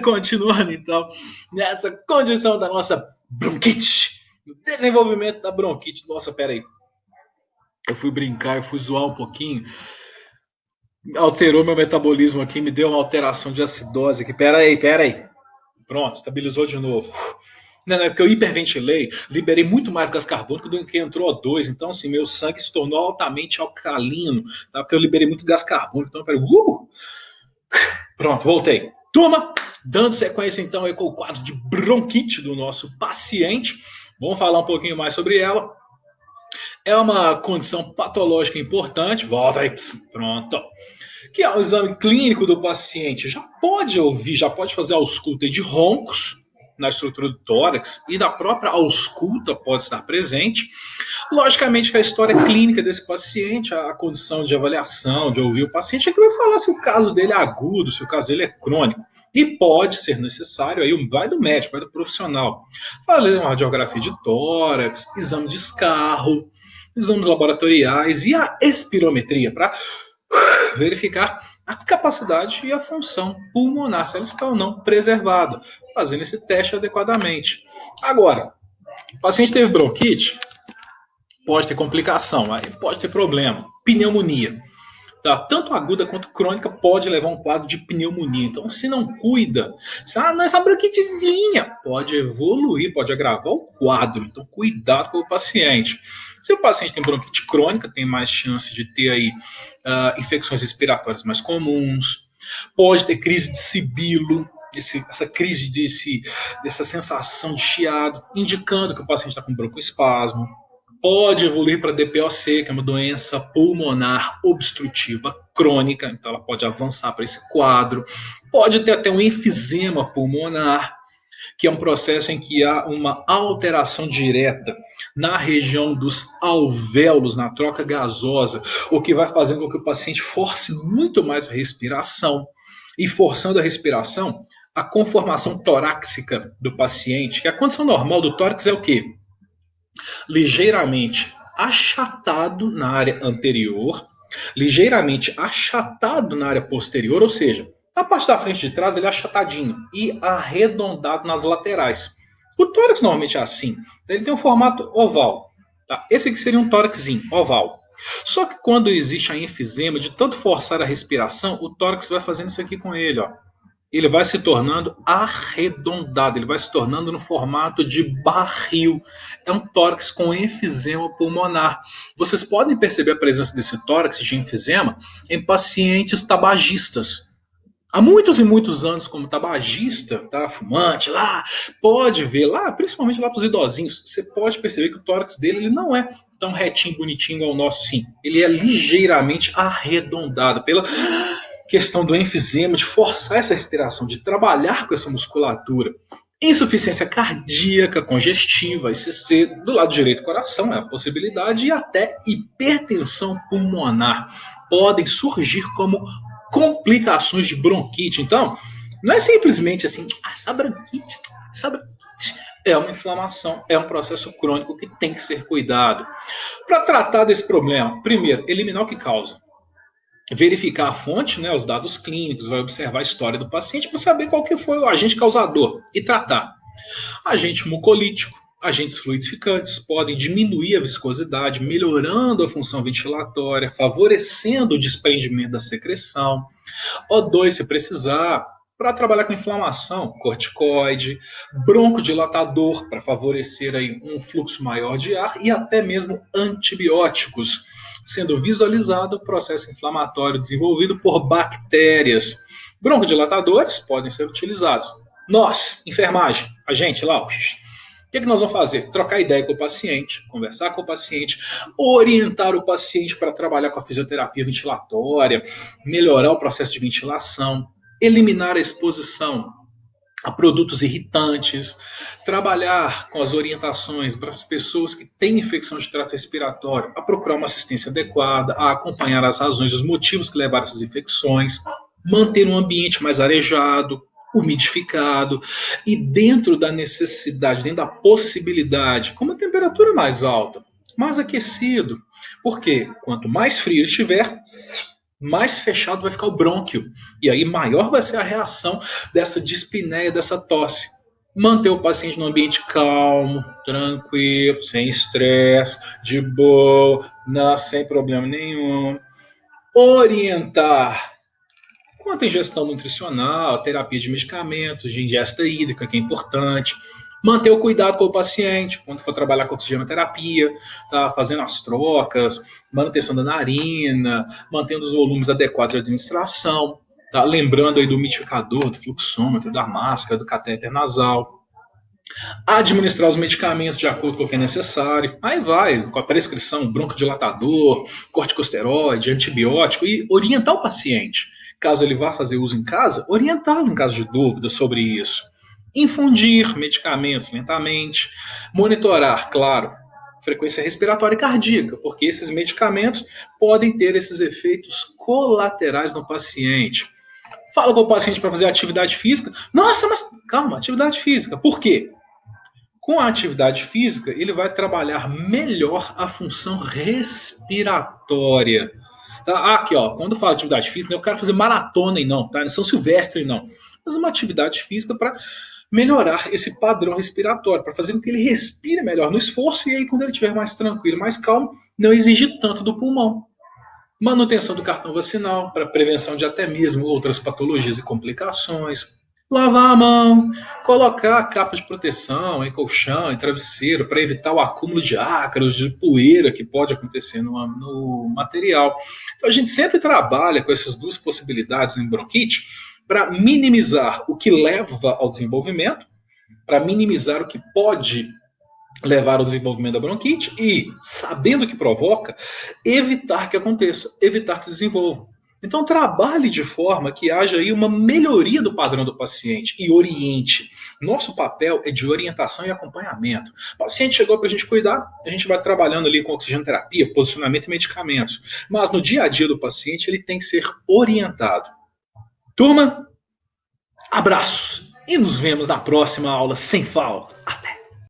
Continuando então, nessa condição da nossa bronquite, no desenvolvimento da bronquite. Nossa, peraí. Eu fui brincar, eu fui zoar um pouquinho. Alterou meu metabolismo aqui, me deu uma alteração de acidose aqui. Peraí. Pronto, estabilizou de novo. Não, é porque eu hiperventilei, liberei muito mais gás carbônico do que entrou O2. Então, assim, meu sangue se tornou altamente alcalino, tá? Porque eu liberei muito gás carbônico. Então, peraí. Pronto, voltei. Turma, dando sequência então aí com o quadro de bronquite do nosso paciente. Vamos falar um pouquinho mais sobre ela. É uma condição patológica importante. Volta aí. Pronto. Que é o exame clínico do paciente. Já pode fazer a ausculta de roncos na estrutura do tórax e da própria ausculta pode estar presente. Logicamente que a história clínica desse paciente, a condição de avaliação, de ouvir o paciente, é que vai falar se o caso dele é agudo, se o caso dele é crônico. E pode ser necessário, aí vai do médico, vai do profissional, fazer uma radiografia de tórax, exame de escarro, exames laboratoriais e a espirometria para verificar a capacidade e a função pulmonar, se ela está ou não preservada, fazendo esse teste adequadamente. Agora, o paciente teve bronquite, pode ter complicação, pode ter problema, pneumonia. Tá? Tanto aguda quanto crônica pode levar a um quadro de pneumonia. Então, se não cuida, não, essa bronquitezinha pode evoluir, pode agravar o quadro. Então, cuidado com o paciente. Se o paciente tem bronquite crônica, tem mais chance de ter aí infecções respiratórias mais comuns, pode ter crise de sibilo, essa crise dessa sensação de chiado, indicando que o paciente está com broncoespasmo. Pode evoluir para DPOC, que é uma doença pulmonar obstrutiva crônica, então ela pode avançar para esse quadro. Pode ter até um enfisema pulmonar, que é um processo em que há uma alteração direta na região dos alvéolos, na troca gasosa, o que vai fazendo com que o paciente force muito mais a respiração. E forçando a respiração, a conformação torácica do paciente, que a condição normal do tórax é o quê? Ligeiramente achatado na área anterior, ligeiramente achatado na área posterior, ou seja, na parte da frente de trás ele é achatadinho e arredondado nas laterais. O tórax normalmente é assim, ele tem um formato oval. Tá? Esse aqui seria um tóraxinho, oval. Só que quando existe a enfisema, de tanto forçar a respiração, o tórax vai fazendo isso aqui com ele, ó. Ele vai se tornando arredondado, ele vai se tornando no formato de barril. É um tórax com enfisema pulmonar. Vocês podem perceber a presença desse tórax de enfisema em pacientes tabagistas. Há muitos e muitos anos, como tabagista, tá, fumante, lá, pode ver, lá, principalmente lá para os idosinhos, você pode perceber que o tórax dele ele não é tão retinho, bonitinho igual o nosso, sim. Ele é ligeiramente arredondado pela questão do enfisema, de forçar essa respiração, de trabalhar com essa musculatura. Insuficiência cardíaca, congestiva, ICC, do lado direito do coração é a possibilidade, e até hipertensão pulmonar podem surgir como complicações de bronquite. Então, não é simplesmente assim, essa bronquite é uma inflamação, é um processo crônico que tem que ser cuidado. Para tratar desse problema, primeiro, eliminar o que causa. Verificar a fonte, né, os dados clínicos, vai observar a história do paciente para saber qual que foi o agente causador e tratar. Agente mucolítico, agentes fluidificantes podem diminuir a viscosidade, melhorando a função ventilatória, favorecendo o desprendimento da secreção. O2, se precisar, para trabalhar com inflamação, corticoide, broncodilatador, para favorecer aí um fluxo maior de ar, e até mesmo antibióticos, sendo visualizado o processo inflamatório desenvolvido por bactérias. Broncodilatadores podem ser utilizados. Nós, enfermagem, a gente lá, o que nós vamos fazer? Trocar ideia com o paciente, conversar com o paciente, orientar o paciente para trabalhar com a fisioterapia ventilatória, melhorar o processo de ventilação, eliminar a exposição a produtos irritantes, trabalhar com as orientações para as pessoas que têm infecção de trato respiratório, a procurar uma assistência adequada, a acompanhar as razões, os motivos que levaram essas infecções, manter um ambiente mais arejado, umidificado e dentro da necessidade, dentro da possibilidade, com uma temperatura mais alta, mais aquecido. Porque quanto mais frio ele estiver, mais fechado vai ficar o brônquio. E aí maior vai ser a reação dessa dispneia, dessa tosse. Manter o paciente no ambiente calmo, tranquilo, sem estresse, de boa, sem problema nenhum. Orientar quanto à ingestão nutricional, terapia de medicamentos, de ingesta hídrica, que é importante. Manter o cuidado com o paciente, quando for trabalhar com oxigenoterapia, tá fazendo as trocas, manutenção da narina, mantendo os volumes adequados de administração, tá? Lembrando aí do umidificador, do fluxômetro, da máscara, do catéter nasal. Administrar os medicamentos de acordo com o que é necessário. Aí vai, com a prescrição, broncodilatador, corticosteroide, antibiótico, e orientar o paciente. Caso ele vá fazer uso em casa, orientá-lo em caso de dúvida sobre isso. Infundir medicamentos lentamente. Monitorar, claro, frequência respiratória e cardíaca, porque esses medicamentos podem ter esses efeitos colaterais no paciente. Fala com o paciente para fazer atividade física. Nossa, mas calma, atividade física. Por quê? Com a atividade física, ele vai trabalhar melhor a função respiratória. Tá? Aqui, ó, quando eu falo atividade física, eu quero fazer maratona e não, tá? Não São Silvestre não. Mas uma atividade física para melhorar esse padrão respiratório, para fazer com que ele respire melhor no esforço e aí quando ele estiver mais tranquilo, mais calmo, não exigir tanto do pulmão. Manutenção do cartão vacinal para prevenção de até mesmo outras patologias e complicações. Lavar a mão, colocar a capa de proteção em colchão, em travesseiro, para evitar o acúmulo de ácaros, de poeira que pode acontecer no material. Então a gente sempre trabalha com essas duas possibilidades em bronquite para minimizar o que leva ao desenvolvimento, para minimizar o que pode levar ao desenvolvimento da bronquite e, sabendo o que provoca, evitar que aconteça, evitar que se desenvolva. Então, trabalhe de forma que haja aí uma melhoria do padrão do paciente e oriente. Nosso papel é de orientação e acompanhamento. O paciente chegou para a gente cuidar, a gente vai trabalhando ali com oxigenoterapia, posicionamento e medicamentos. Mas no dia a dia do paciente, ele tem que ser orientado. Turma, abraços e nos vemos na próxima aula sem falta. Até!